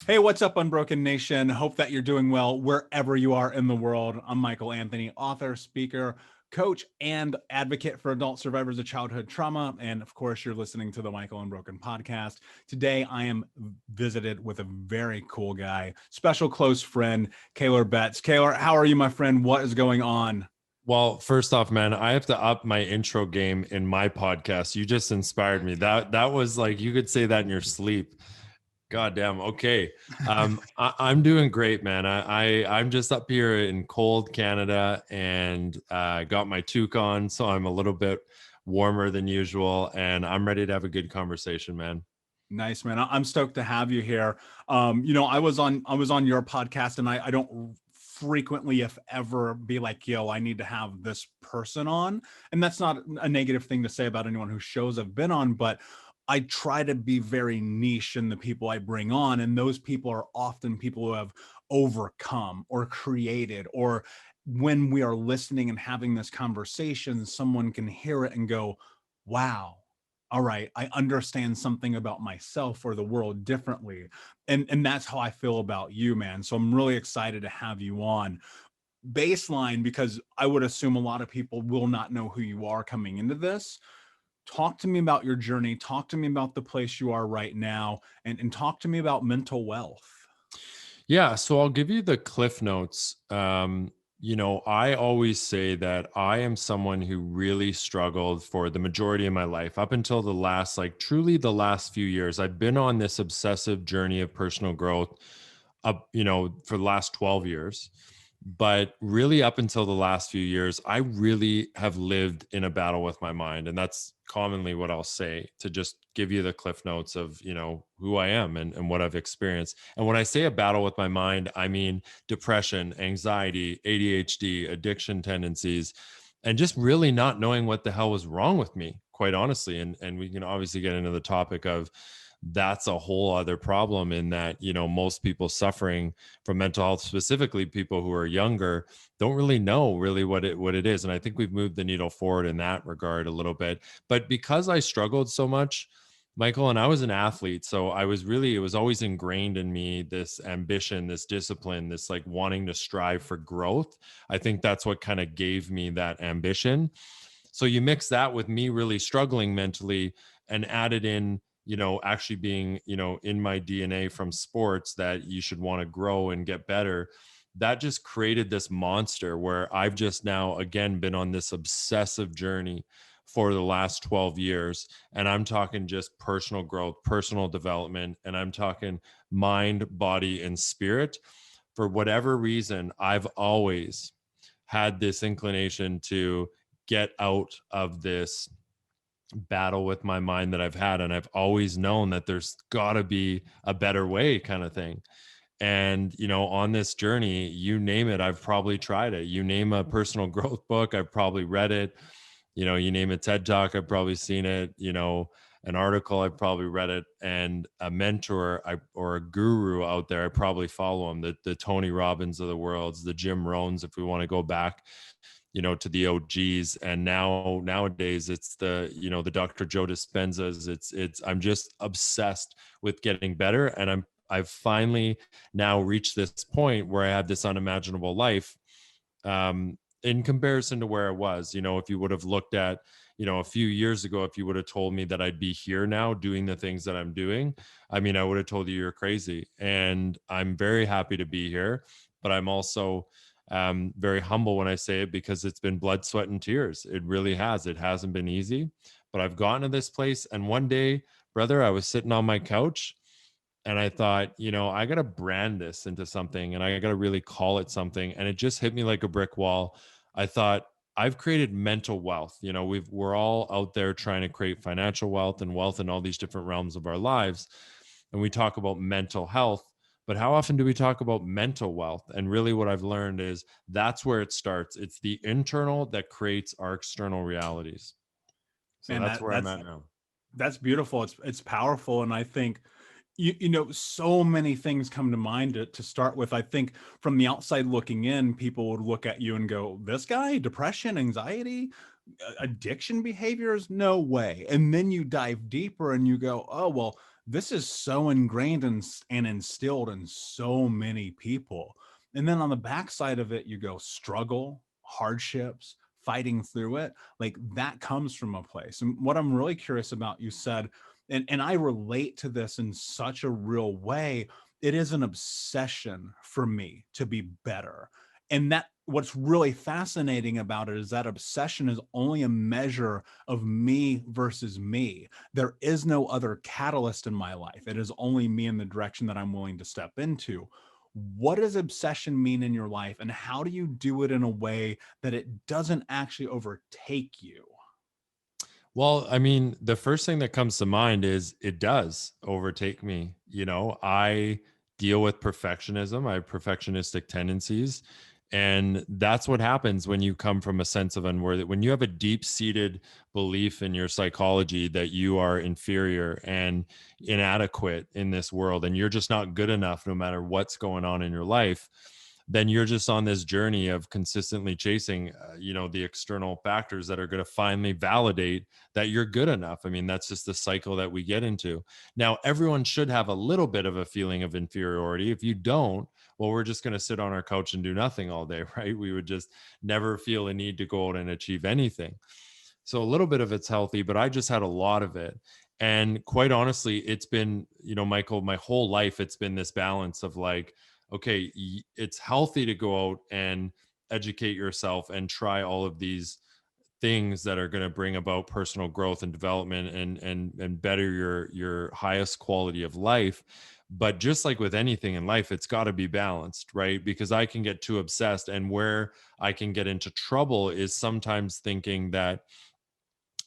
Hey, what's up, Unbroken Nation? Hope that you're doing well wherever you are in the world. I'm Michael Anthony, author, speaker, coach, and advocate for adult survivors of childhood trauma. And of course, you're listening to the Michael Unbroken podcast. Today, I am visited with a very cool guy, special close friend, Kaylor Betts. Kaylor, how are you, my friend? What is going on? Well, first off, man, I have to up my intro game in my podcast. You just inspired me. That was like you could say that in your sleep. God damn. Okay. I'm doing great, man. I'm just up here in cold Canada and got my toque on, so I'm a little bit warmer than usual, and I'm ready to have a good conversation, man. Nice, man. I'm stoked to have you here. I was on your podcast, and I don't frequently, if ever, be like, yo, I need to have this person on. And that's not a negative thing to say about anyone whose shows I've been on, but I try to be very niche in the people I bring on. And those people are often people who have overcome or created, or when we are listening and having this conversation, someone can hear it and go, wow, all right, I understand something about myself or the world differently. And that's how I feel about you, man. So I'm really excited to have you on. Baseline, because I would assume a lot of people will not know who you are coming into this. Talk to me about your journey. Talk to me about the place you are right now, and talk to me about mental wealth. Yeah, so I'll give you the cliff notes. I always say that I am someone who really struggled for the majority of my life up until the last, like truly the last few years. I've been on this obsessive journey of personal growth for the last 12 years. But really, up until the last few years, I really have lived in a battle with my mind. And that's commonly what I'll say to just give you the cliff notes of, who I am and what I've experienced. And when I say a battle with my mind, I mean depression, anxiety, ADHD, addiction tendencies, and just really not knowing what the hell was wrong with me, quite honestly. And we can obviously get into the topic of that's a whole other problem in that most people suffering from mental health, specifically people who are younger, don't really know really what it is. And I think we've moved the needle forward in that regard a little bit. But because I struggled so much, Michael, and I was an athlete, so it was always ingrained in me, this ambition, this discipline, this like wanting to strive for growth. I think that's what kind of gave me that ambition. So you mix that with me really struggling mentally and added in, actually being, in my DNA from sports that you should want to grow and get better. That just created this monster where I've just now again been on this obsessive journey for the last 12 years. And I'm talking just personal growth, personal development, and I'm talking mind, body, and spirit. For whatever reason, I've always had this inclination to get out of this battle with my mind that I've had. And I've always known that there's got to be a better way, kind of thing. And, on this journey, you name it, I've probably tried it. You name a personal growth book, I've probably read it. You name a TED talk, I've probably seen it. An article, I've probably read it. And a mentor or a guru out there, I probably follow them. The Tony Robbins of the worlds, the Jim Rohns, if we want to go back to the OGs. And nowadays it's the Dr. Joe Dispenzas. I'm just obsessed with getting better. And I've finally now reached this point where I have this unimaginable life, in comparison to where I was. If you would have looked at, a few years ago, if you would have told me that I'd be here now doing the things that I'm doing, I mean, I would have told you you're crazy. And I'm very happy to be here, but I'm also very humble when I say it, because it's been blood, sweat, and tears. It really has. It hasn't been easy, but I've gotten to this place. And one day, brother, I was sitting on my couch and I thought, I got to brand this into something and I got to really call it something. And it just hit me like a brick wall. I thought, I've created mental wealth. We're all out there trying to create financial wealth and wealth in all these different realms of our lives. And we talk about mental health, but how often do we talk about mental wealth? And really what I've learned is that's where it starts. It's the internal that creates our external realities. So Man, that's that where I'm that's at now. that's beautiful. It's powerful, and I think so many things come to mind to start with. I think from the outside looking in, people would look at you and go, "This guy, depression, anxiety, addiction behaviors, no way." And then you dive deeper and you go, "Oh well." this is so ingrained and instilled in so many people. And then on the backside of it, you go struggle, hardships, fighting through it. Like that comes from a place. And what I'm really curious about, you said, and I relate to this in such a real way. It is an obsession for me to be better. And that what's really fascinating about it is that obsession is only a measure of me versus me. There is no other catalyst in my life. It is only me in the direction that I'm willing to step into. What does obsession mean in your life, and how do you do it in a way that it doesn't actually overtake you? Well, I mean, the first thing that comes to mind is it does overtake me. You know, I deal with perfectionism, I have perfectionistic tendencies. And that's what happens when you come from a sense of unworthy. When you have a deep seated belief in your psychology that you are inferior and inadequate in this world, and you're just not good enough no matter what's going on in your life, then you're just on this journey of consistently chasing, the external factors that are going to finally validate that you're good enough. I mean, that's just the cycle that we get into. Now, everyone should have a little bit of a feeling of inferiority. If you don't, well, we're just going to sit on our couch and do nothing all day, right? We would just never feel a need to go out and achieve anything. So a little bit of it's healthy, but I just had a lot of it. And quite honestly, it's been, Michael, my whole life, it's been this balance of like, okay, it's healthy to go out and educate yourself and try all of these things that are going to bring about personal growth and development and better your highest quality of life. But just like with anything in life, it's got to be balanced, right? Because I can get too obsessed, and where I can get into trouble is sometimes thinking that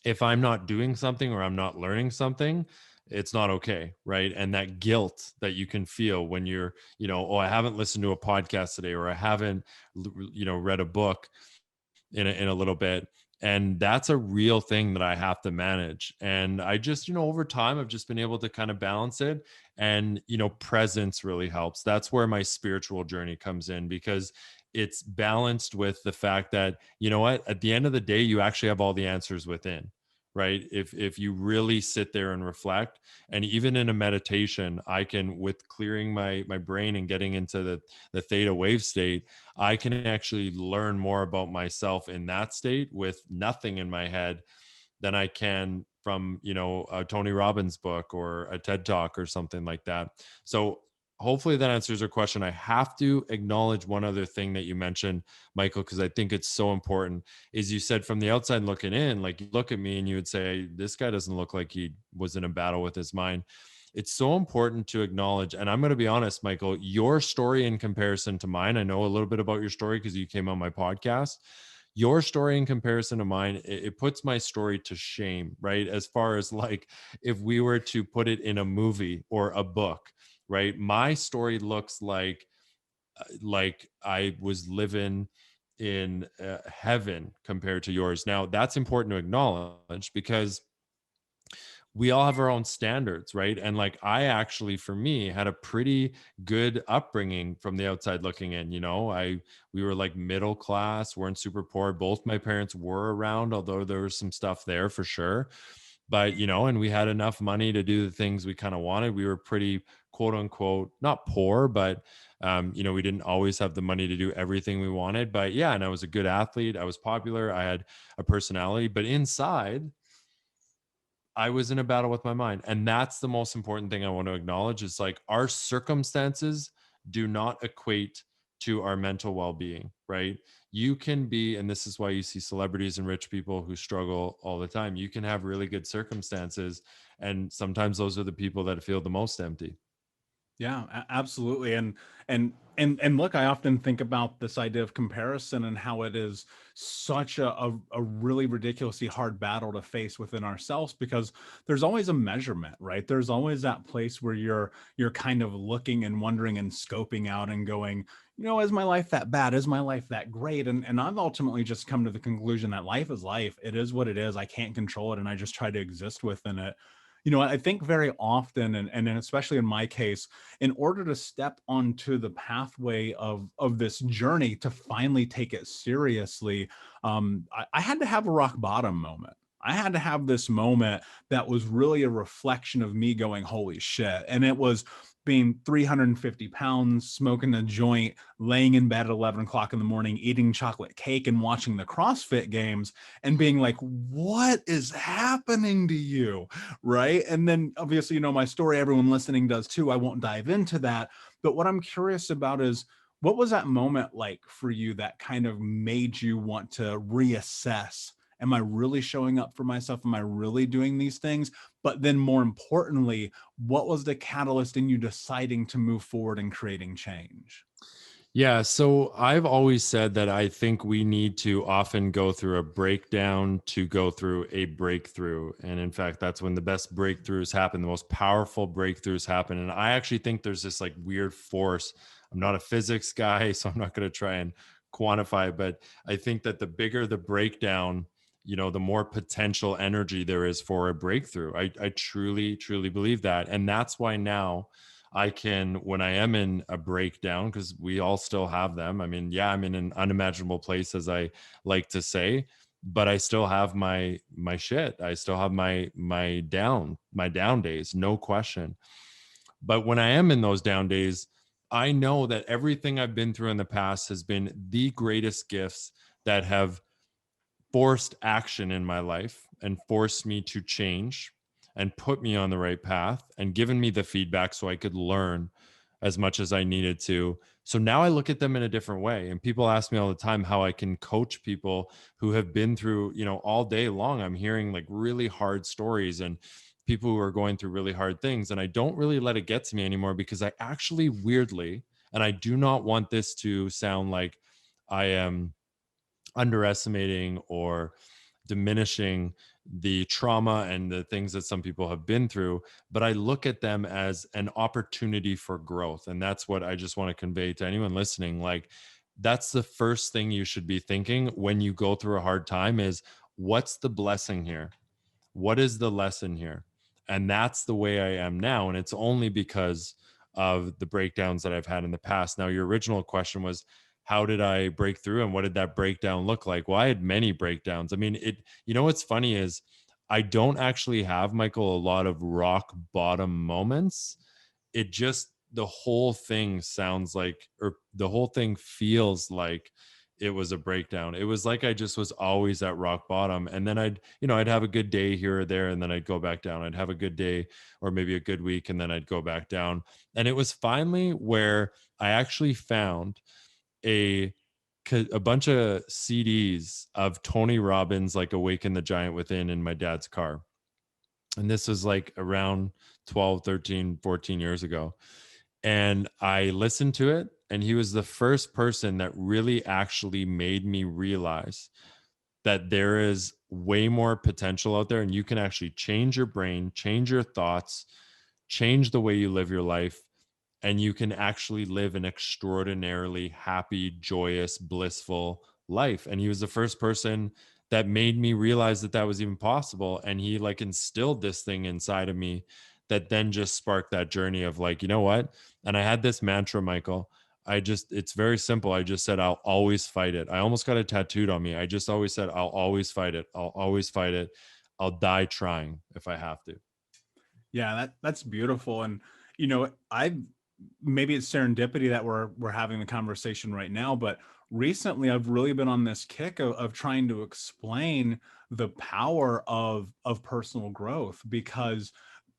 if I'm not doing something or I'm not learning something, it's not okay, right? And that guilt that you can feel when you're, oh, I haven't listened to a podcast today, or I haven't, read a book in a little bit. And that's a real thing that I have to manage. And I just, over time, I've just been able to kind of balance it. And, presence really helps. That's where my spiritual journey comes in, because it's balanced with the fact that, you know what, at the end of the day, you actually have all the answers within. Right. If you really sit there and reflect, and even in a meditation, I can, with clearing my brain and getting into the theta wave state, I can actually learn more about myself in that state with nothing in my head than I can from, a Tony Robbins book or a TED talk or something like that. So hopefully that answers your question. I have to acknowledge one other thing that you mentioned, Michael, because I think it's so important. Is you said from the outside looking in, like you look at me and you would say, this guy doesn't look like he was in a battle with his mind. It's so important to acknowledge. And I'm going to be honest, Michael, your story in comparison to mine, I know a little bit about your story because you came on my podcast. Your story in comparison to mine, it puts my story to shame, right? As far as like, if we were to put it in a movie or a book, right? My story looks like I was living in heaven compared to yours. Now, that's important to acknowledge because we all have our own standards, right? And like I actually, for me, had a pretty good upbringing from the outside looking in. We were like middle class, weren't super poor. Both my parents were around, although there was some stuff there for sure. But and we had enough money to do the things we kind of wanted. We were pretty quote unquote not poor, but we didn't always have the money to do everything we wanted. But yeah, and I was a good athlete. I was popular. I had a personality, but inside I was in a battle with my mind. And that's the most important thing I want to acknowledge is like our circumstances do not equate to our mental well being, right? You can be, and this is why you see celebrities and rich people who struggle all the time. You can have really good circumstances. And sometimes those are the people that feel the most empty. Yeah, absolutely. And look, I often think about this idea of comparison and how it is such a really ridiculously hard battle to face within ourselves, because there's always a measurement, right? There's always that place where you're kind of looking and wondering and scoping out and going, is my life that bad? Is my life that great? And I've ultimately just come to the conclusion that life is life. It is what it is. I can't control it, and I just try to exist within it. I think very often, and especially in my case, in order to step onto the pathway of this journey to finally take it seriously, I had to have a rock bottom moment. I had to have this moment that was really a reflection of me going, holy shit. And it was being 350 pounds, smoking a joint, laying in bed at 11 o'clock in the morning, eating chocolate cake and watching the CrossFit games and being like, what is happening to you? Right. And then obviously, my story, everyone listening does too. I won't dive into that. But what I'm curious about is, what was that moment like for you that kind of made you want to reassess? Am I really showing up for myself? Am I really doing these things? But then more importantly, what was the catalyst in you deciding to move forward and creating change? Yeah, so I've always said that I think we need to often go through a breakdown to go through a breakthrough. And in fact, that's when the best breakthroughs happen, the most powerful breakthroughs happen. And I actually think there's this like weird force. I'm not a physics guy, so I'm not going to try and quantify it, but I think that the bigger the breakdown, the more potential energy there is for a breakthrough. I truly, truly believe that. And that's why now I can, when I am in a breakdown, because we all still have them. I mean, yeah, I'm in an unimaginable place, as I like to say, but I still have my shit. I still have my down days, no question. But when I am in those down days, I know that everything I've been through in the past has been the greatest gifts that have forced action in my life and forced me to change and put me on the right path and given me the feedback so I could learn as much as I needed to. So now I look at them in a different way. And people ask me all the time how I can coach people who have been through, all day long. I'm hearing like really hard stories and people who are going through really hard things. And I don't really let it get to me anymore because I actually weirdly, and I do not want this to sound like I am underestimating or diminishing the trauma and the things that some people have been through, but I look at them as an opportunity for growth. And that's what I just want to convey to anyone listening. Like, that's the first thing you should be thinking when you go through a hard time is, what's the blessing here? What is the lesson here? And that's the way I am now. And it's only because of the breakdowns that I've had in the past. Now, your original question was, how did I break through and what did that breakdown look like? Well, I had many breakdowns. I mean, what's funny is I don't actually have, Michael, a lot of rock bottom moments. It just, the whole thing sounds like, or the whole thing feels like it was a breakdown. It was like I just was always at rock bottom. And then I'd have a good day here or there, and then I'd go back down. I'd have a good day or maybe a good week, and then I'd go back down. And it was finally where I actually found a a bunch of CDs of Tony Robbins, like Awaken the Giant Within, in my dad's car. And this was like around 12, 13, 14 years ago. And I listened to it, and he was the first person that really actually made me realize that there is way more potential out there, and you can actually change your brain, change your thoughts, change the way you live your life, and you can actually live an extraordinarily happy, joyous, blissful life. And he was the first person that made me realize that that was even possible. And he like instilled this thing inside of me that then just sparked that journey of like, you know what? And I had this mantra, Michael. It's very simple. I just said, I'll always fight it. I almost got it tattooed on me. I just always said, I'll always fight it. I'll always fight it. I'll die trying if I have to. Yeah, that's beautiful. And I maybe it's serendipity that we're having the conversation right now, but recently I've really been on this kick of trying to explain the power of personal growth, because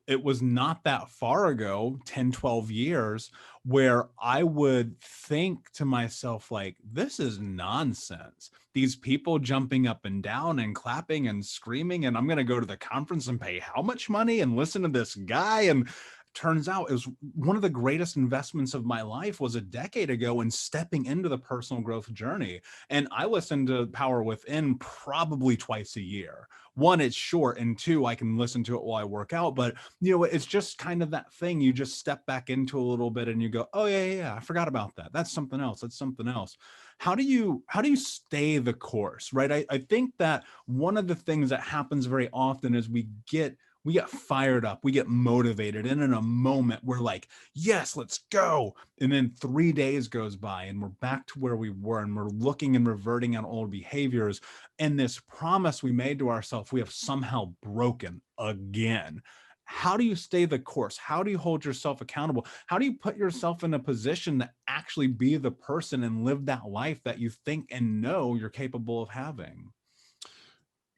it was not that far ago, 10, 12 years, where I would think to myself, like, this is nonsense. These people jumping up and down and clapping and screaming, and I'm going to go to the conference and pay how much money and listen to this guy. And turns out it was one of the greatest investments of my life was a decade ago in stepping into the personal growth journey. And I listen to Power Within probably twice a year. One, it's short, and two, I can listen to it while I work out. But it's just kind of that thing. You just step back into a little bit and you go, oh yeah, I forgot about that. That's something else. That's something else. How do you stay the course, right? I think that one of the things that happens very often is we get we get fired up, we get motivated, and in a moment we're like, yes, let's go. And then 3 days goes by and we're back to where we were, and we're looking and reverting on old behaviors. And this promise we made to ourselves, we have somehow broken again. How do you stay the course? How do you hold yourself accountable? How do you put yourself in a position to actually be the person and live that life that you think and know you're capable of having?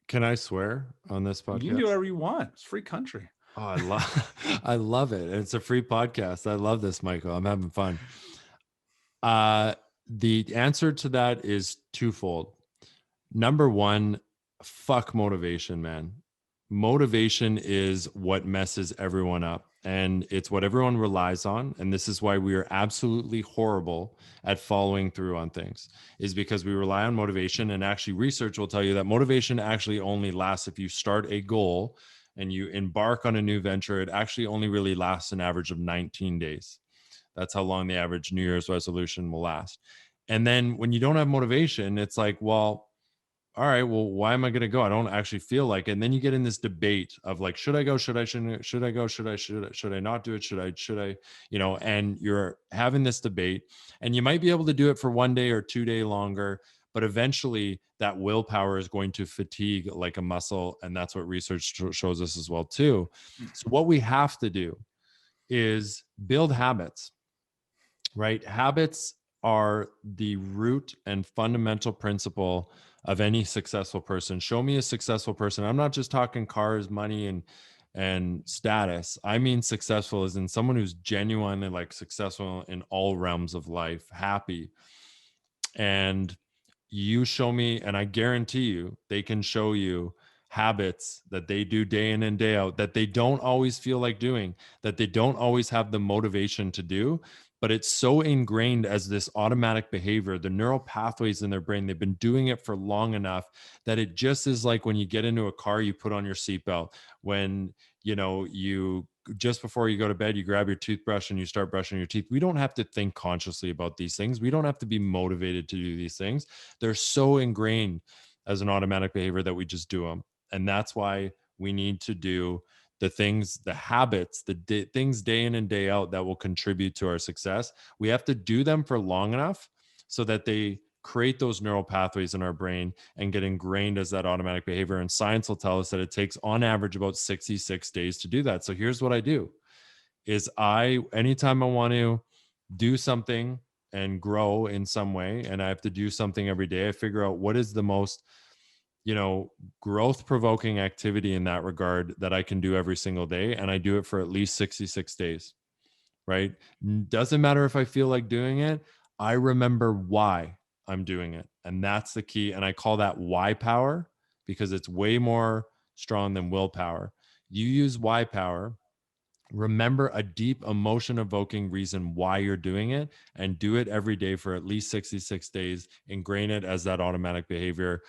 Can I swear on this You can do podcast? whatever you want. It's free country. Oh, I love I love it. It's a free podcast. I love this, Michael. I'm having fun. Uh the answer to that is twofold. Number one, fuck motivation, man. Motivation is what messes everyone up. And it's what everyone relies on. And this is why we are absolutely horrible at following through on things, is because we rely on motivation. And actually, research will tell you that motivation actually only lasts if you start a goal and you embark on a new venture. It actually only really lasts an average of 19 days. That's how long the average New Year's resolution will last. And then when you don't have motivation, it's like, well, all right, well, why am I going to go? I don't actually feel like it. And then you get in this debate of like, should I go? Should I go? Should I not do it? Should I, and you're having this debate, and you might be able to do it for 1 day or 2 day longer, but eventually that willpower is going to fatigue like a muscle. And that's what research shows us as well, too. So what we have to do is build habits, right? Habits are the root and fundamental principle of any successful person. Show me a successful person. I'm not just talking cars, money, and status. I mean successful as in someone who's genuinely like successful in all realms of life, happy. And you show me, and I guarantee you they can show you habits that they do day in and day out that they don't always feel like doing, that they don't always have the motivation to do, but it's so ingrained as this automatic behavior, the neural pathways in their brain, they've been doing it for long enough that it just is like when you get into a car, you put on your seatbelt. When you just before you go to bed, you grab your toothbrush and you start brushing your teeth. We don't have to think consciously about these things. We don't have to be motivated to do these things. They're so ingrained as an automatic behavior that we just do them. And that's why we need to do the things, the habits, things day in and day out that will contribute to our success. We have to do them for long enough so that they create those neural pathways in our brain and get ingrained as that automatic behavior. And science will tell us that it takes on average about 66 days to do that. So here's what I do is anytime I want to do something and grow in some way, and I have to do something every day, I figure out what is the most, growth provoking activity in that regard that I can do every single day. And I do it for at least 66 days, right? Doesn't matter if I feel like doing it. I remember why I'm doing it. And that's the key. And I call that why power because it's way more strong than willpower. You use why power, remember a deep emotion evoking reason why you're doing it, and do it every day for at least 66 days. Ingrain it as that automatic behavior,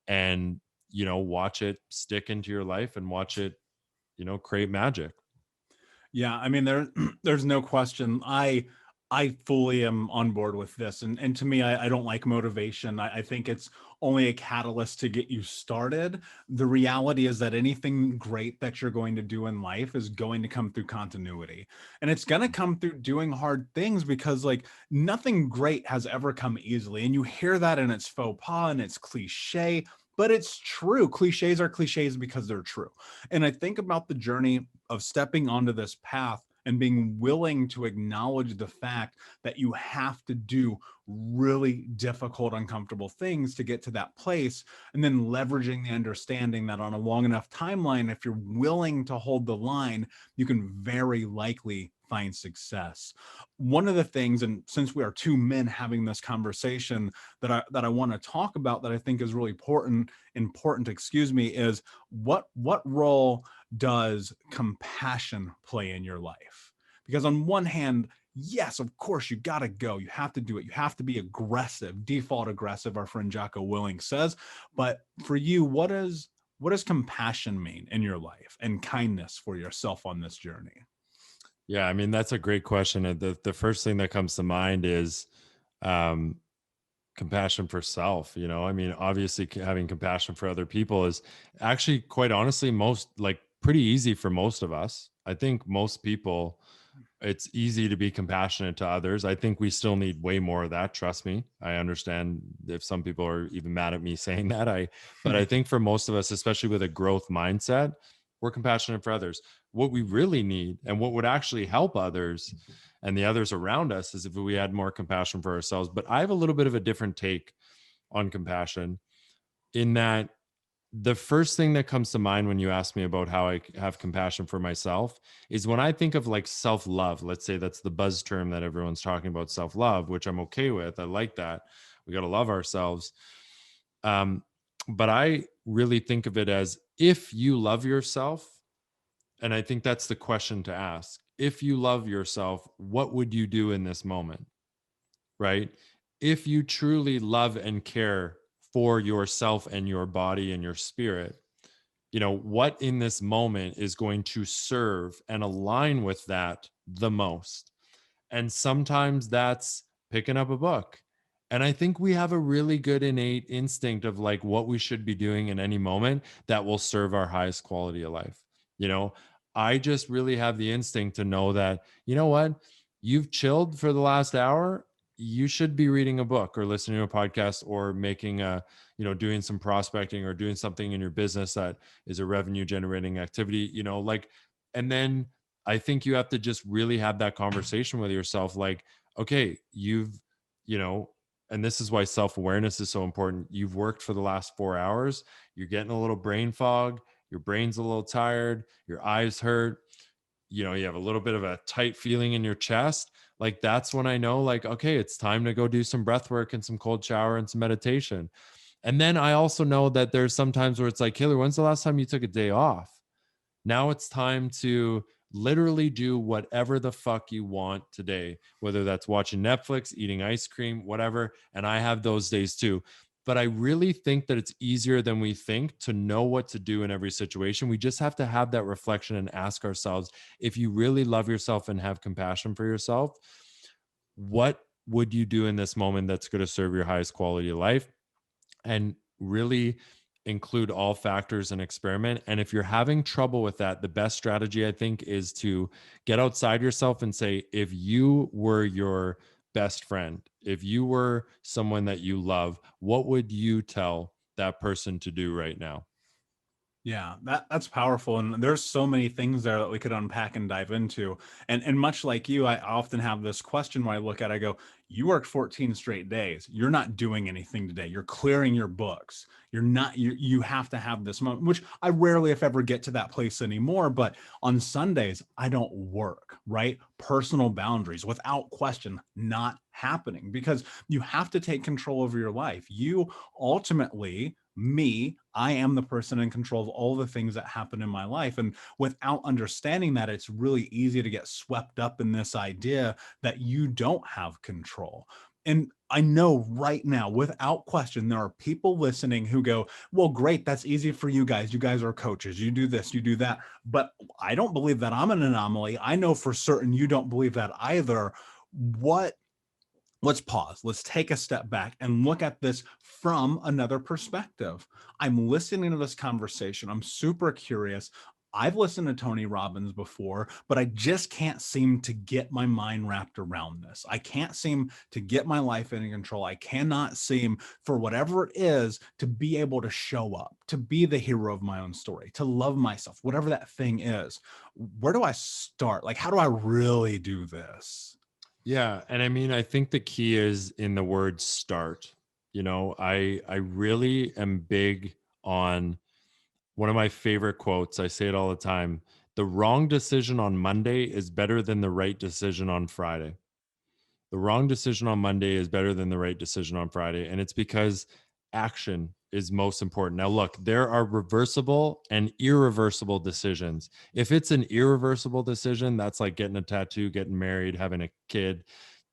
and watch it stick into your life and watch it create magic. Yeah, I mean there's no question. I fully am on board with this. And to me, I don't like motivation. I think it's only a catalyst to get you started. The reality is that anything great that you're going to do in life is going to come through continuity. And it's going to come through doing hard things, because like nothing great has ever come easily. And you hear that and it's faux pas and it's cliche, but it's true. Cliches are cliches because they're true. And I think about the journey of stepping onto this path and being willing to acknowledge the fact that you have to do really difficult, uncomfortable things to get to that place. And then leveraging the understanding that on a long enough timeline, if you're willing to hold the line, you can very likely find success. One of the things, and since we are two men having this conversation, that I want to talk about that I think is really important, excuse me, is what role does compassion play in your life? Because on one hand, yes, of course, you got to go. You have to do it. You have to be aggressive, default aggressive, our friend Jocko Willing says. But for you, what does compassion mean in your life, and kindness for yourself on this journey? Yeah, I mean that's a great question. And the first thing that comes to mind is um compassion for self. I mean, obviously having compassion for other people is actually quite honestly most like pretty easy for most of us. I think most people, it's easy to be compassionate to others. I think we still need way more of that. Trust me. I understand if some people are even mad at me saying that. But I think for most of us, especially with a growth mindset, we're compassionate for others. What we really need and what would actually help others and the others around us is if we had more compassion for ourselves. But I have a little bit of a different take on compassion in that the first thing that comes to mind when you ask me about how I have compassion for myself is when I think of like self love. Let's say that's the buzz term that everyone's talking about, self love, which I'm okay with. I like that. We got to love ourselves. Um, but I really think of it as if you love yourself, and I think that's the question to ask. If you love yourself, what would you do in this moment? Right? If you truly love and care for yourself and your body and your spirit, what in this moment is going to serve and align with that the most? And sometimes that's picking up a book. And I think we have a really good innate instinct of like what we should be doing in any moment that will serve our highest quality of life. You know, I just really have the instinct to know that, you know what, you've chilled for the last hour. You should be reading a book or listening to a podcast or making doing some prospecting or doing something in your business that is a revenue generating activity, and then I think you have to just really have that conversation with yourself. Like, okay, you know, and this is why self awareness is so important. You've worked for the last 4 hours, you're getting a little brain fog, your brain's a little tired, your eyes hurt, you have a little bit of a tight feeling in your chest. Like, that's when I know, like, okay, it's time to go do some breath work and some cold shower and some meditation. And then I also know that there's some times where it's like, Kaylor, when's the last time you took a day off? Now it's time to literally do whatever the fuck you want today, whether that's watching Netflix, eating ice cream, whatever. And I have those days too. But I really think that it's easier than we think to know what to do in every situation. We just have to have that reflection and ask ourselves, if you really love yourself and have compassion for yourself, what would you do in this moment that's going to serve your highest quality of life? And really include all factors and experiment. And if you're having trouble with that, the best strategy, I think, is to get outside yourself and say, if you were your best friend, if you were someone that you love, what would you tell that person to do right now? Yeah, that's powerful. And there's so many things there that we could unpack and dive into. And much like you, I often have this question when I look at it, I go, you worked 14 straight days. You're not doing anything today. You're clearing your books. You have to have this moment, which I rarely, if ever, get to that place anymore. But on Sundays, I don't work, right? Personal boundaries, without question, not happening, because you have to take control over your life. You ultimately, I am the person in control of all the things that happen in my life. And without understanding that, it's really easy to get swept up in this idea that you don't have control. And I know right now, without question, there are people listening who go, well, great, that's easy for you guys. You guys are coaches. You do this, you do that. But I don't believe that I'm an anomaly. I know for certain you don't believe that either. What Let's pause. Let's take a step back and look at this from another perspective. I'm listening to this conversation. I'm super curious. I've listened to Tony Robbins before, but I just can't seem to get my mind wrapped around this. I can't seem to get my life in control. I cannot seem, for whatever it is, to be able to show up, to be the hero of my own story, to love myself, whatever that thing is. Where do I start? Like, how do I really do this? Yeah, and I mean, I think the key is in the word start. I really am big on one of my favorite quotes. I say it all the time. The wrong decision on Monday is better than the right decision on Friday. The wrong decision on Monday is better than the right decision on Friday. And it's because action is most important. Now, look, there are reversible and irreversible decisions. If it's an irreversible decision, that's like getting a tattoo, getting married, having a kid.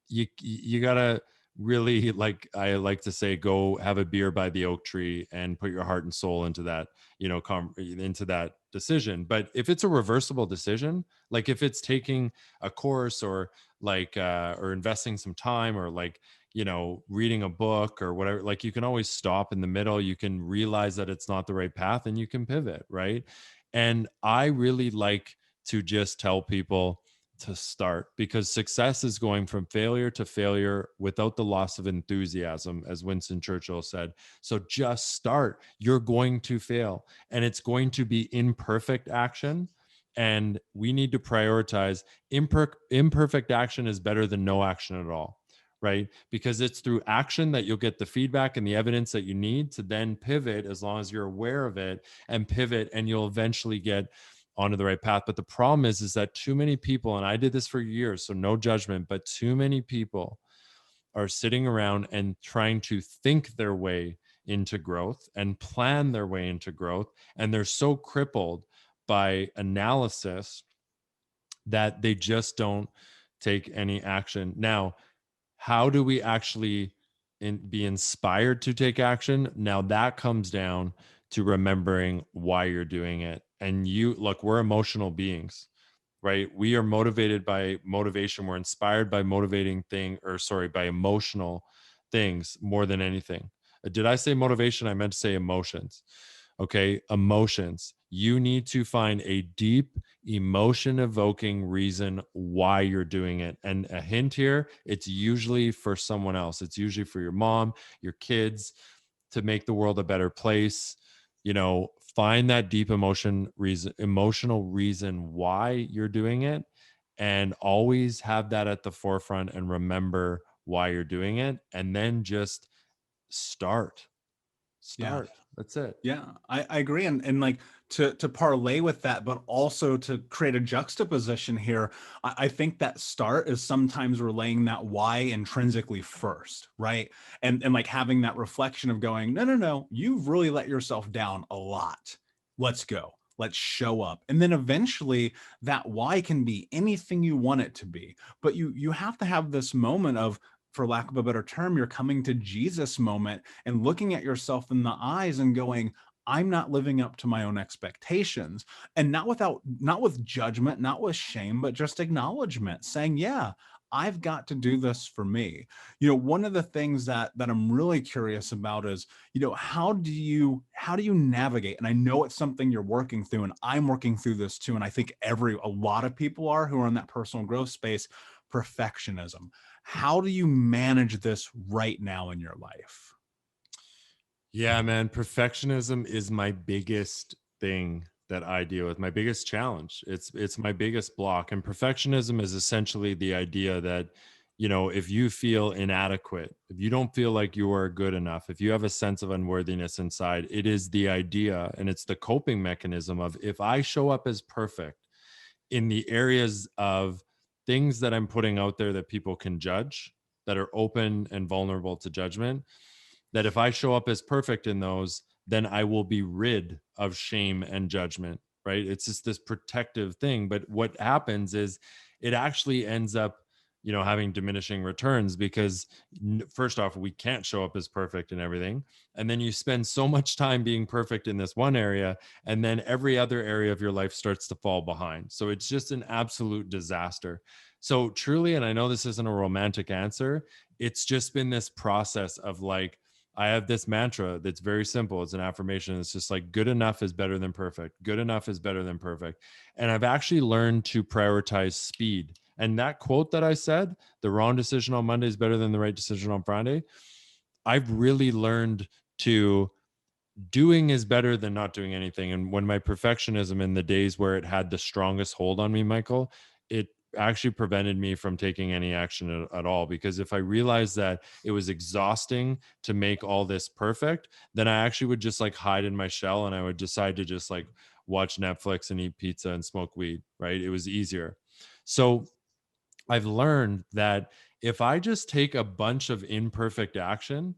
You gotta really, like I like to say, go have a beer by the oak tree and put your heart and soul into that, into that decision. But if it's a reversible decision, like if it's taking a course or or investing some time or reading a book or whatever, like you can always stop in the middle. You can realize that it's not the right path and you can pivot, right? And I really like to just tell people to start, because success is going from failure to failure without the loss of enthusiasm, as Winston Churchill said. So just start. You're going to fail, and it's going to be imperfect action. And we need to prioritize imperfect action is better than no action at all, right? Because it's through action that you'll get the feedback and the evidence that you need to then pivot, as long as you're aware of it, and pivot, and you'll eventually get onto the right path. But the problem is that too many people, and I did this for years, so no judgment, but too many people are sitting around and trying to think their way into growth and plan their way into growth. And they're so crippled by analysis that they just don't take any action. Now, how do we actually be inspired to take action? Now that comes down to remembering why you're doing it. And you look, we're emotional beings, right? We are motivated by motivation. We're inspired by motivating thing, or sorry, by emotional things more than anything. Did I say motivation? I meant to say emotions. Okay, emotions. You need to find a deep emotion evoking reason why you're doing it. And a hint here, it's usually for someone else. It's usually for your mom, your kids, to make the world a better place. Find that deep emotional reason why you're doing it, and always have that at the forefront, and remember why you're doing it, and then just start. Yeah. Start. That's it. Yeah, I agree. And like to parlay with that, but also to create a juxtaposition here, I think that start is sometimes relaying that why intrinsically first, right? And like having that reflection of going, no, no, no, you've really let yourself down a lot. Let's go. Let's show up. And then eventually that why can be anything you want it to be. But you have to have this moment of, for lack of a better term, you're coming to Jesus moment and looking at yourself in the eyes and going, I'm not living up to my own expectations. And not with judgment, not with shame, but just acknowledgement, saying, yeah, I've got to do this for me. One of the things that I'm really curious about is, how do you navigate? And I know it's something you're working through, and I'm working through this too. And I think a lot of people are, who are in that personal growth space, perfectionism. How do you manage this right now in your life? Yeah, man. Perfectionism is my biggest thing that I deal with, my biggest challenge. It's my biggest block. And perfectionism is essentially the idea that, if you feel inadequate, if you don't feel like you are good enough, if you have a sense of unworthiness inside, it is the idea, and it's the coping mechanism of, if I show up as perfect in the areas of things that I'm putting out there that people can judge, that are open and vulnerable to judgment, that if I show up as perfect in those, then I will be rid of shame and judgment, right? It's just this protective thing. But what happens is it actually ends up, having diminishing returns, because first off, we can't show up as perfect in everything. And then you spend so much time being perfect in this one area, and then every other area of your life starts to fall behind. So it's just an absolute disaster. So truly, and I know this isn't a romantic answer, it's just been this process of like, I have this mantra that's very simple. It's an affirmation. It's just like, good enough is better than perfect. Good enough is better than perfect. And I've actually learned to prioritize speed. And that quote that I said, the wrong decision on Monday is better than the right decision on Friday, I've really learned to, doing is better than not doing anything. And when my perfectionism, in the days where it had the strongest hold on me, Michael, it actually prevented me from taking any action at all. Because if I realized that it was exhausting to make all this perfect, then I actually would just like hide in my shell, and I would decide to just like watch Netflix and eat pizza and smoke weed, right? It was easier. So I've learned that if I just take a bunch of imperfect action,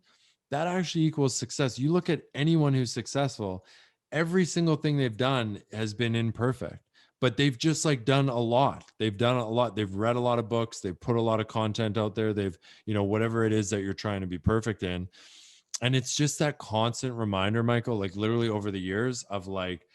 that actually equals success. You look at anyone who's successful, every single thing they've done has been imperfect, but they've just like done a lot. They've done a lot. They've read a lot of books. They've put a lot of content out there. They've, whatever it is that you're trying to be perfect in. And it's just that constant reminder, Michael, like literally over the years of like,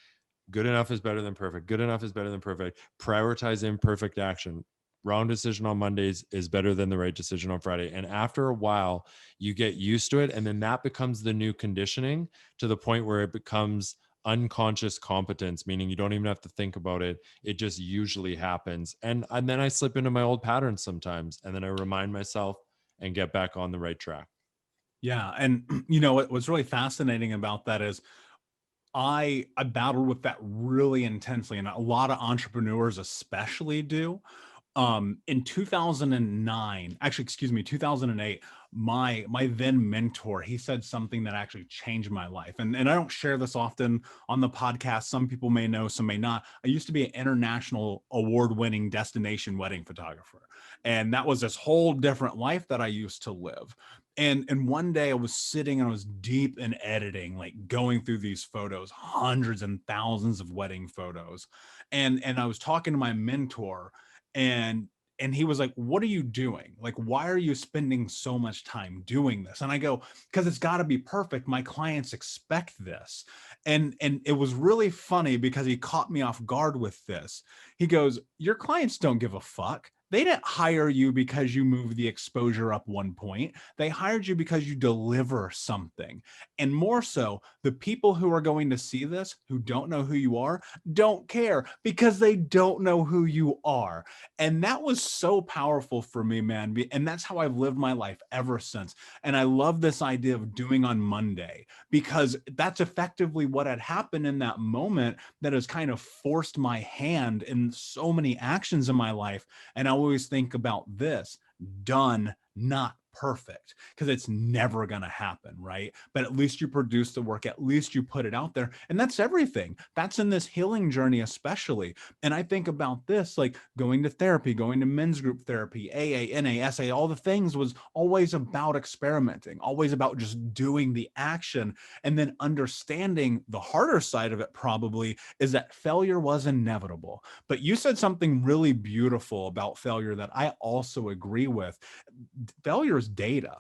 good enough is better than perfect. Good enough is better than perfect. Prioritize imperfect action. Wrong decision on Mondays is better than the right decision on Friday. And after a while, you get used to it. And then that becomes the new conditioning, to the point where it becomes unconscious competence, meaning you don't even have to think about it. It just usually happens. And then I slip into my old patterns sometimes. And then I remind myself and get back on the right track. Yeah. And what's really fascinating about that is I battled with that really intensely, and a lot of entrepreneurs especially do. In 2009, actually, excuse me, 2008, my then mentor, he said something that actually changed my life. And I don't share this often on the podcast. Some people may know, some may not. I used to be an international award-winning destination wedding photographer. And that was this whole different life that I used to live. And one day I was sitting and I was deep in editing, like going through these photos, hundreds and thousands of wedding photos. And I was talking to my mentor, and he was like, what are you doing? Like, why are you spending so much time doing this? And I go, because it's got to be perfect. My clients expect this. And it was really funny because he caught me off guard with this. He goes, your clients don't give a fuck. They didn't hire you because you moved the exposure up 1 point. They hired you because you deliver something. And more so, the people who are going to see this, who don't know who you are, don't care because they don't know who you are. And that was so powerful for me, man. And that's how I've lived my life ever since. And I love this idea of doing on Monday, because that's effectively what had happened in that moment that has kind of forced my hand in so many actions in my life. And I always think about this: done, not perfect, because it's never going to happen, right? But at least you produce the work, at least you put it out there. And that's everything. That's in this healing journey, especially. And I think about this, like going to therapy, going to men's group therapy, AA, NA, SA, all the things was always about experimenting, always about just doing the action. And then understanding the harder side of it probably is that failure was inevitable. But you said something really beautiful about failure that I also agree with. Failure is data.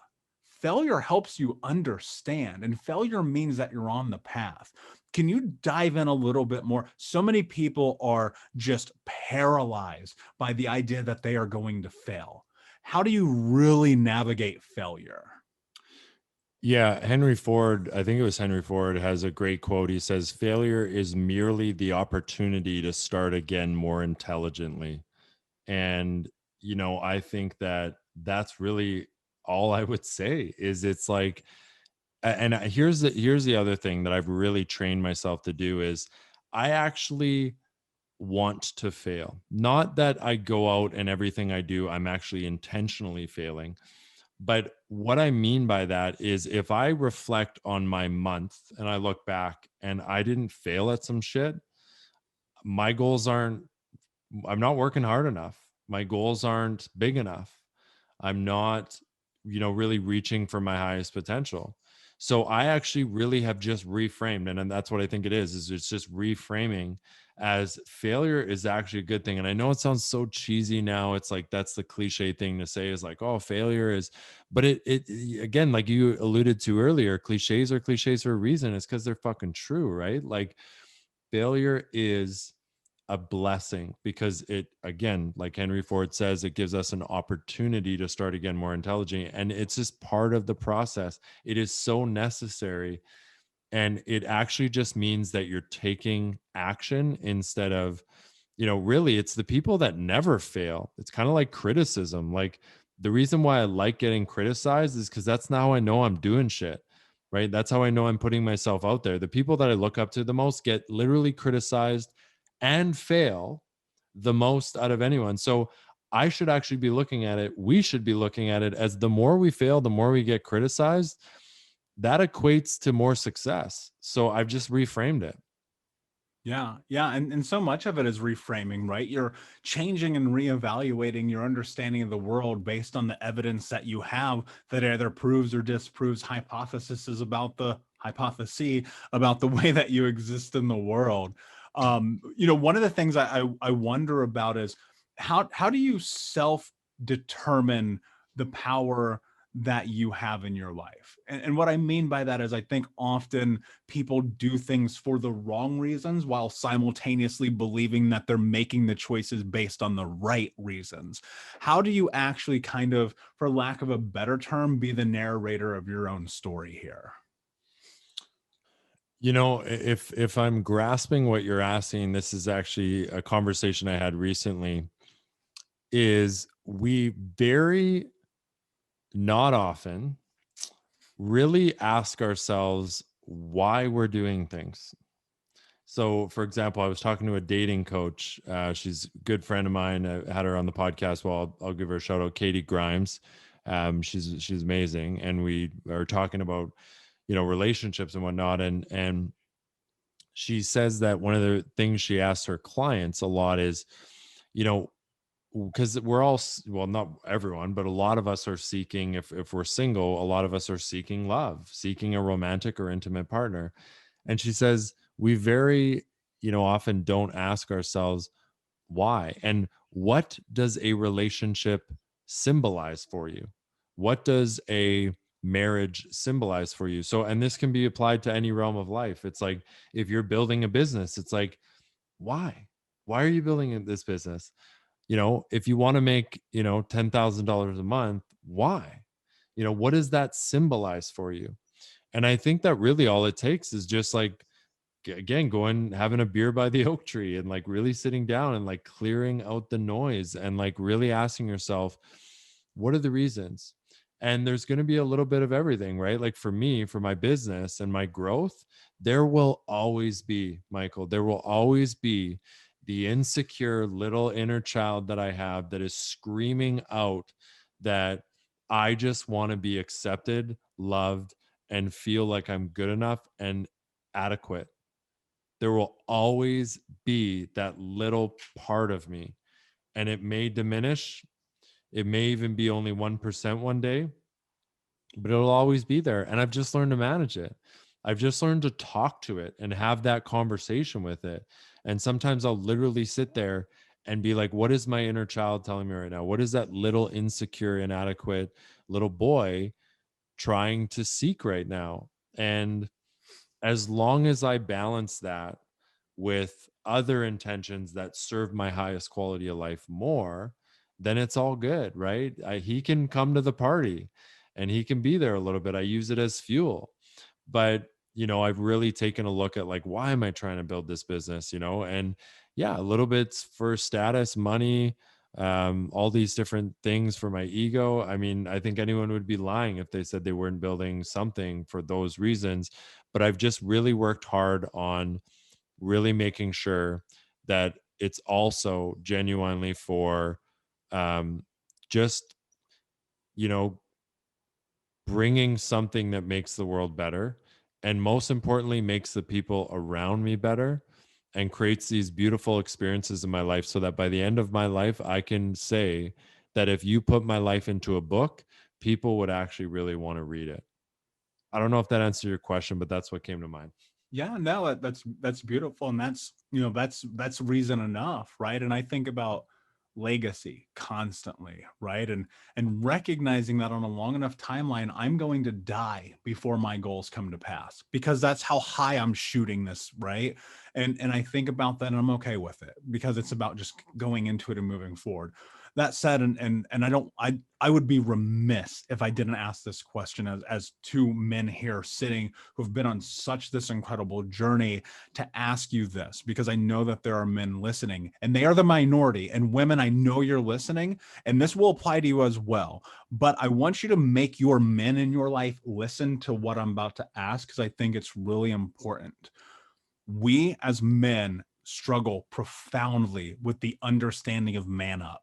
Failure helps you understand, and failure means that you're on the path. Can you dive in a little bit more? So many people are just paralyzed by the idea that they are going to fail. How do you really navigate failure? Yeah, Henry Ford, I think it was Henry Ford, has a great quote. He says, failure is merely the opportunity to start again more intelligently. And, I think that that's really all I would say is it's like, here's the other thing that I've really trained myself to do is I actually want to fail. Not that I go out and everything I do, I'm actually intentionally failing. But what I mean by that is if I reflect on my month and I look back and I didn't fail at some shit, my goals aren't, I'm not working hard enough. My goals aren't big enough. I'm not, really reaching for my highest potential. So I actually really have just reframed, and that's what I think it is it's just reframing as failure is actually a good thing. And I know it sounds so cheesy now. It's like that's the cliche thing to say is like, oh, failure is, but again, like you alluded to earlier, cliches are cliches for a reason. It's because they're fucking true, right? Like failure is a blessing because it, again, like Henry Ford says, it gives us an opportunity to start again more intelligent, and it's just part of the process. It is so necessary, and it actually just means that you're taking action instead of, really it's the people that never fail. It's kind of like criticism. Like the reason why I like getting criticized is because that's now I know I'm doing shit, right? That's how I know I'm putting myself out there. The people that I look up to the most get literally criticized and fail the most out of anyone. So I should actually be looking at it. We should be looking at it as the more we fail, the more we get criticized. That equates to more success. So I've just reframed it. Yeah, yeah, and so much of it is reframing, right? You're changing and reevaluating your understanding of the world based on the evidence that you have that either proves or disproves hypotheses about the hypothesis about the way that you exist in the world. One of the things I wonder about is how do you self determine the power that you have in your life? And what I mean by that is I think often people do things for the wrong reasons while simultaneously believing that they're making the choices based on the right reasons. How do you actually kind of, for lack of a better term, be the narrator of your own story here? If I'm grasping what you're asking, this is actually a conversation I had recently, is we very not often really ask ourselves why we're doing things. So, for example, I was talking to a dating coach. She's a good friend of mine. I had her on the podcast. Well, I'll give her a shout out, Katie Grimes. She's amazing, and we are talking about relationships and whatnot. And she says that one of the things she asks her clients a lot is, you know, because we're all well, not everyone, but a lot of us are seeking, if we're single, a lot of us are seeking love, seeking a romantic or intimate partner. And she says we very often don't ask ourselves why, and what does a relationship symbolize for you? What does a marriage symbolize for you? So, and this can be applied to any realm of life. It's like, if you're building a business, it's like, why are you building this business? If you want to make, $10,000 a month, why? What does that symbolize for you? And I think that really all it takes is just like, again, going, having a beer by the oak tree and like really sitting down and like clearing out the noise and like really asking yourself, what are the reasons? And there's going to be a little bit of everything, right? Like for me, for my business and my growth, there will always be, Michael, there will always be the insecure little inner child that I have that is screaming out that I just want to be accepted, loved, and feel like I'm good enough and adequate. There will always be that little part of me, and it may diminish. It may even be only 1% one day, but it'll always be there. And I've just learned to manage it. I've just learned to talk to it and have that conversation with it. And sometimes I'll literally sit there and be like, what is my inner child telling me right now? What is that little insecure, inadequate little boy trying to seek right now? And as long as I balance that with other intentions that serve my highest quality of life more, then it's all good, right? He can come to the party and he can be there a little bit. I use it as fuel. But, I've really taken a look at like, why am I trying to build this business, And yeah, a little bit for status, money, all these different things for my ego. I mean, I think anyone would be lying if they said they weren't building something for those reasons. But I've just really worked hard on really making sure that it's also genuinely for um, just, you know, bringing something that makes the world better. And most importantly, makes the people around me better and creates these beautiful experiences in my life so that by the end of my life, I can say that if you put my life into a book, people would actually really want to read it. I don't know if that answered your question, but that's what came to mind. Yeah, no, that's beautiful, and that's that's reason enough, right? And I think about legacy constantly, right? And recognizing that on a long enough timeline, I'm going to die before my goals come to pass because that's how high I'm shooting this, right? And I think about that, and I'm okay with it because it's about just going into it and moving forward. That said, and I would be remiss if I didn't ask this question as two men here sitting who've been on such this incredible journey to ask you this because I know that there are men listening and they are the minority. And women, I know you're listening, and this will apply to you as well. But I want you to make your men in your life listen to what I'm about to ask because I think it's really important. We as men struggle profoundly with the understanding of man up,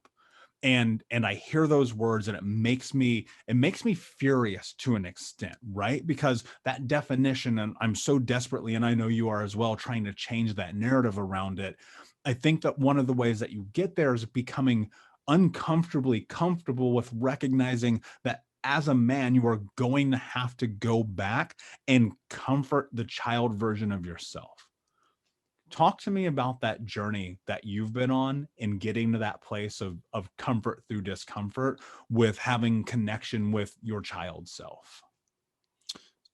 and I hear those words and it makes me furious to an extent, right? Because that definition, and I'm so desperately, and I know you are as well, trying to change that narrative around it. I think that one of the ways that you get there is becoming uncomfortably comfortable with recognizing that as a man you are going to have to go back and comfort the child version of yourself. Talk to me about that journey that you've been on in getting to that place of comfort through discomfort with having connection with your child self.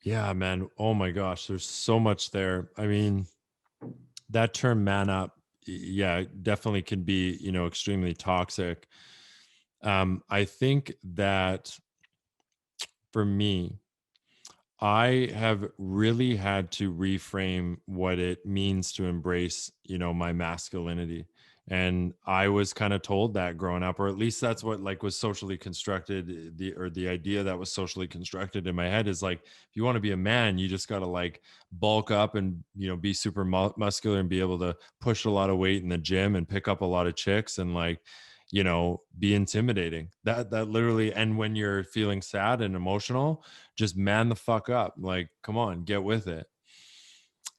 Yeah, man. Oh my gosh, there's so much there. I mean, that term man up, yeah, definitely can be, extremely toxic. I think that for me, I have really had to reframe what it means to embrace, my masculinity. And I was kind of told that growing up, or at least that's what like was socially constructed. The idea that was socially constructed in my head is like, if you want to be a man, you just got to like bulk up and, be super muscular and be able to push a lot of weight in the gym and pick up a lot of chicks and like, be intimidating. That literally, and when you're feeling sad and emotional, just man the fuck up. Like, come on, get with it.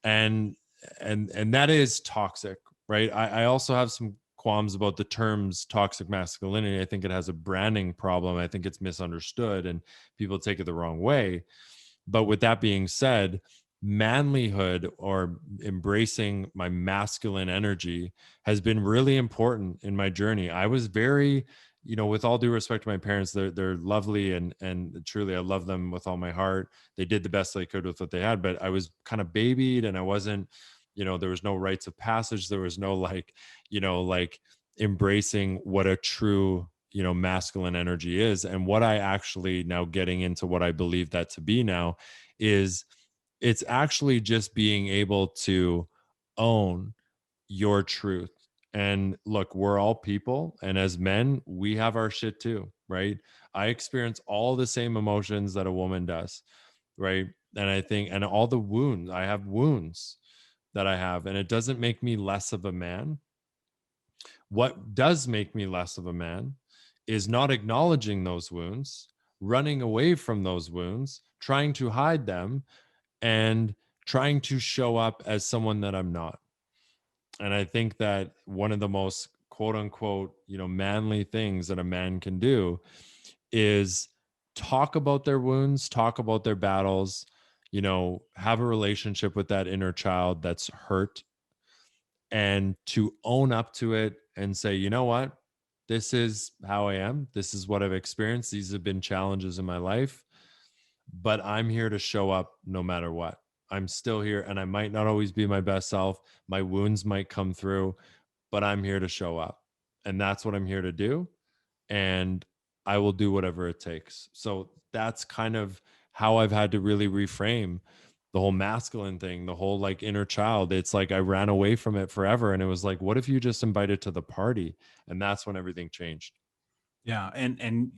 And and that is toxic, right? I also have some qualms about the terms toxic masculinity. I think it has a branding problem. I think it's misunderstood and people take it the wrong way. But with that being said, manlyhood or embracing my masculine energy has been really important in my journey. I was very, with all due respect to my parents, they're lovely and truly I love them with all my heart. They did the best they could with what they had, but I was kind of babied and I wasn't, there was no rites of passage. There was no like, like embracing what a true masculine energy is. And what I actually now getting into what I believe that to be now is it's actually just being able to own your truth. And look, we're all people. And as men, we have our shit too, right? I experience all the same emotions that a woman does, right? And I think, and all the wounds, I have wounds that I have, and it doesn't make me less of a man. What does make me less of a man is not acknowledging those wounds, running away from those wounds, trying to hide them, and trying to show up as someone that I'm not. And I think that one of the most quote unquote, manly things that a man can do is talk about their wounds, talk about their battles, have a relationship with that inner child that's hurt and to own up to it and say, you know what? This is how I am. This is what I've experienced. These have been challenges in my life, but I'm here to show up no matter what. I'm still here and I might not always be my best self. My wounds might come through, but I'm here to show up. And that's what I'm here to do. And I will do whatever it takes. So that's kind of how I've had to really reframe the whole masculine thing, the whole like inner child. It's like I ran away from it forever. And it was like, what if you just invited to the party? And that's when everything changed. Yeah, and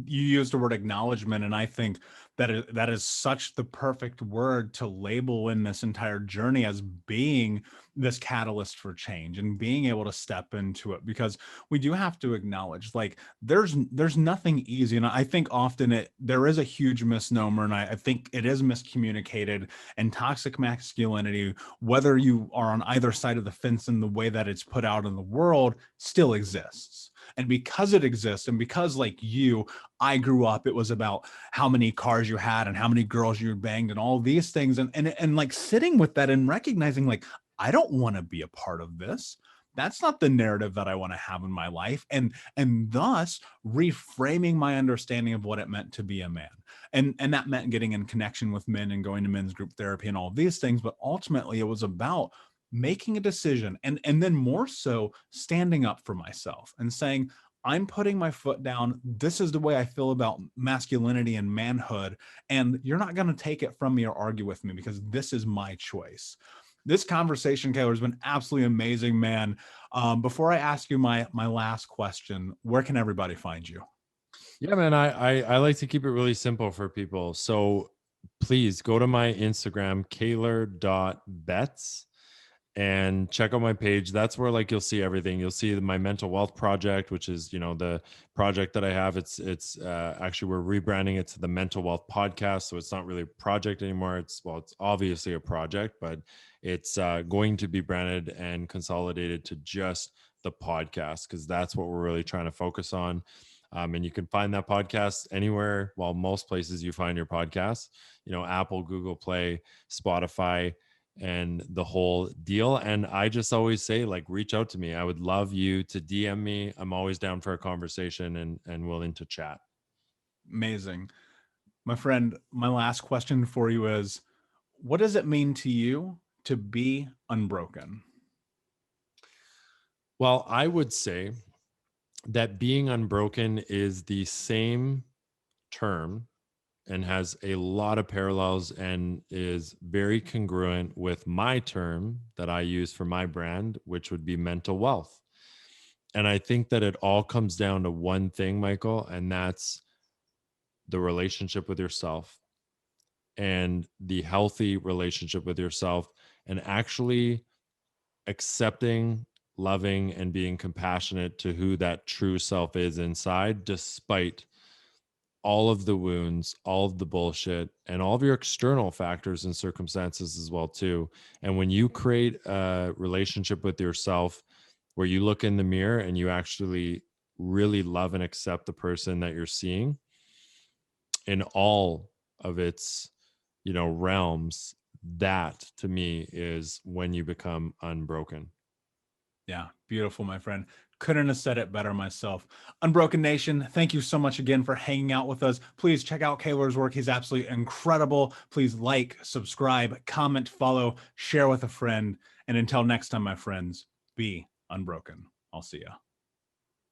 you used the word acknowledgement, and I think that is such the perfect word to label in this entire journey as being this catalyst for change and being able to step into it, because we do have to acknowledge like there's nothing easy, and I think often there is a huge misnomer, and I think it is miscommunicated, and toxic masculinity, whether you are on either side of the fence in the way that it's put out in the world, still exists. And because it exists, and because like I grew up, it was about how many cars you had and how many girls you banged and all these things. And like sitting with that and recognizing like, I don't want to be a part of this. That's not the narrative that I want to have in my life. And thus reframing my understanding of what it meant to be a man. And that meant getting in connection with men and going to men's group therapy and all of these things. But ultimately it was about making a decision, and then more so standing up for myself and saying, I'm putting my foot down. This is the way I feel about masculinity and manhood, and you're not going to take it from me or argue with me because this is my choice. This conversation, Kaylor, has been absolutely amazing, man. Before I ask you my last question, where can everybody find you? Yeah, man. I like to keep it really simple for people. So please go to my Instagram, Kaylor.Betts, and check out my page. That's where like you'll see everything. You'll see my mental wealth project, which is the project that I have. It's actually we're rebranding it to the Mental Wealth Podcast, so it's not really a project anymore. It's obviously a project, but it's going to be branded and consolidated to just the podcast because that's what we're really trying to focus on. And you can find that podcast anywhere. Well, most places you find your podcast. Apple, Google Play, Spotify, and the whole deal. And I just always say, like, reach out to me. I would love you to DM me. I'm always down for a conversation and willing to chat. Amazing. My friend, my last question for you is, what does it mean to you to be unbroken? Well, I would say that being unbroken is the same term and has a lot of parallels and is very congruent with my term that I use for my brand, which would be mental wealth. And I think that it all comes down to one thing, Michael, and that's the relationship with yourself and the healthy relationship with yourself, and actually accepting, loving, and being compassionate to who that true self is inside, despite all of the wounds, all of the bullshit, and all of your external factors and circumstances as well too. And when you create a relationship with yourself where you look in the mirror and you actually really love and accept the person that you're seeing in all of its, realms, that to me is when you become unbroken. Yeah, beautiful, my friend. Couldn't have said it better myself. Unbroken Nation, thank you so much again for hanging out with us. Please check out Kaylor's work. He's absolutely incredible. Please like, subscribe, comment, follow, share with a friend. And until next time, my friends, be unbroken. I'll see ya.